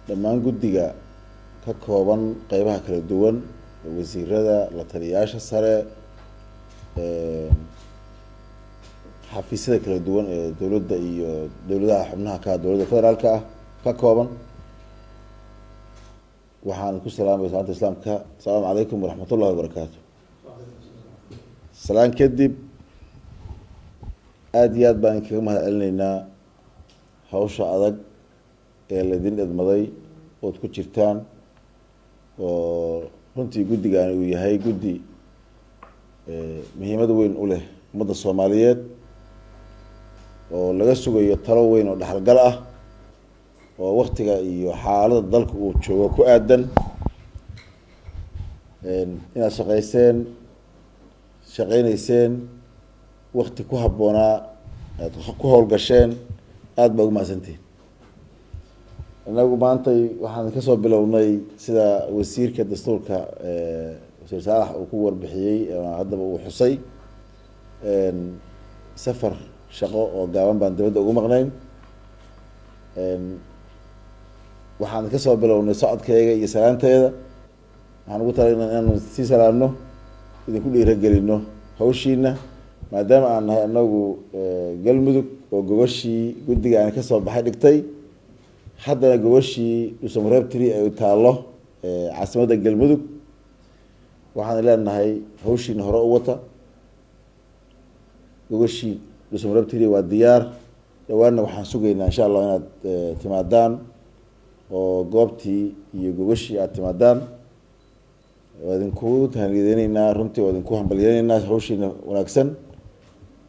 dhammaan guddiga ka kooban qaybaha kala duwan wasiirada la taliyayaasha sare xafiisyada kala duwan ee dowladda iyo dowladaha xubnaha ka dowladda federaalka ah ka kooban waxaan ku salaamay salaanta islaamka assalaamu calaykum waraxmatullahi wabarakaatu. salaan kadib aada iyo aad baan kaga mahad celinaynaa hawsha adag ee laydin idmaday ood ku jirtaan oo runtii guddigaani uu yahay guddi muhiimad weyn u leh ummadda Soomaaliyeed oo laga sugayo talo weyn oo dhaxalgal ah oo waqtiga iyo xaaladda dalka uu joogo ku aadan inaad shaqaynayseen waqti ku habboonaa aad ku howlgasheen aada baa ugu mahadsantihin. inagu maantay waxaan kasoo bilownay sida wasiirka dastuurka wasiir saalax uu ku warbixiyey haddaba uu xusay safar shaqo oo gaaban baan dibadda ugu maqnayn. waxaan kasoo bilownay socodkayga iyo salaanteeda waxaan ugu talagalnay inaanu sii salaamno idinku dhiiragelino hawshiina maadaama aan nahay anagu galmudug oo gogashii guddiga aan kasoo baxay dhigtay haddana gogashii dhuusamareeb tiri ay taallo caasimadda galmudug waxaan leenahay hawshiina hore u wata. gogashii dhuusamareeb tiri waa diyaar dhawaanna waxaan sugaynaa insha allah inaad timaadaan oo goobtii iyo gogashii aad timaadaan waa idinku tahanideyneynaa runtii waa idinku hambalyeyneynaa hawshiina wanaagsan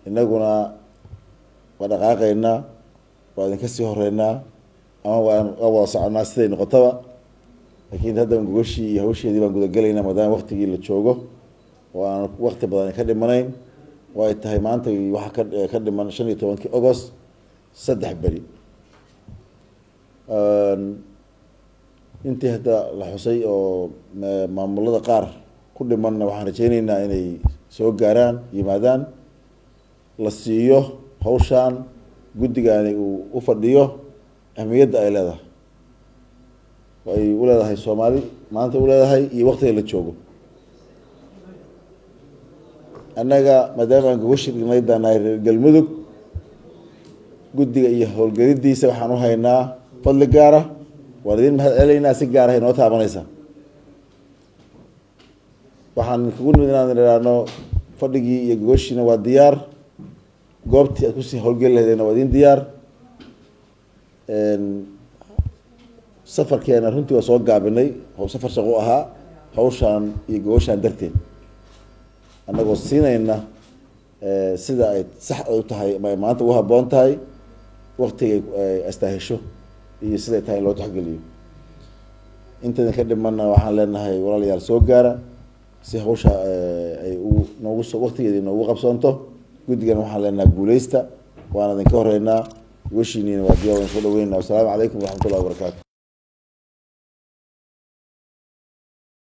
inaguna waa dhaqaaqaynaa waa idinka sii horeynaa ama waa wada soconaa siday noqotaba laakiin haddan gogashii iyo hawsheedii baan gudagelaynaa maadaama waqtigii la joogo oo aan waqti badan ka dhimanayn oo ay tahay maanta waxa ka dhiman 15 August 3 beri. intii hadda la xusay oo maamulada qaar ku dhimanna waxaan rajaynaynaa inay soo gaaraan yimaadaan la siiyo hawshaan guddigaani uu u fadhiyo ahmiyadda ay leedahay oo ay u leedahay Soomaali maanta u leedahay iyo waqtiga la joogo. annaga maadaama aan gogoshi dhignay daanahay reer galmudug guddiga iyo howlgelidiisa waxaan u haynaa fadli gaara waan idin mahad celeynaa si gaar ah inoo taabanaysa. waxaan kugu nimid inaan idhaahno fadhigii iyo gogoshiina waa diyaar goobtii aad kusii howlgeli lahaydeenna waa idin diyaar. safarkeena runtii waa soo gaabinay safar shaqo ahaa hawshaan iyo gogoshaan darteed annagoo siinayna sida ay sax u tahay ama ay maanta ugu habboon tahay waqtiga ay astaahesho iyo siday tahay in loo taxgeliyo. intaydan ka dhimanna waxaan leenahay walaalayaal soo gaara si hawsha ay noogu waqtigeedii noogu qabsoonto. guddigana waxaan leenahay guuleysta waana idinka horeynaa gogoshiiniina waa diyaar waan soo dhaweynaa. wassalaamu calaykum waraxmatullahi wabarakaatu.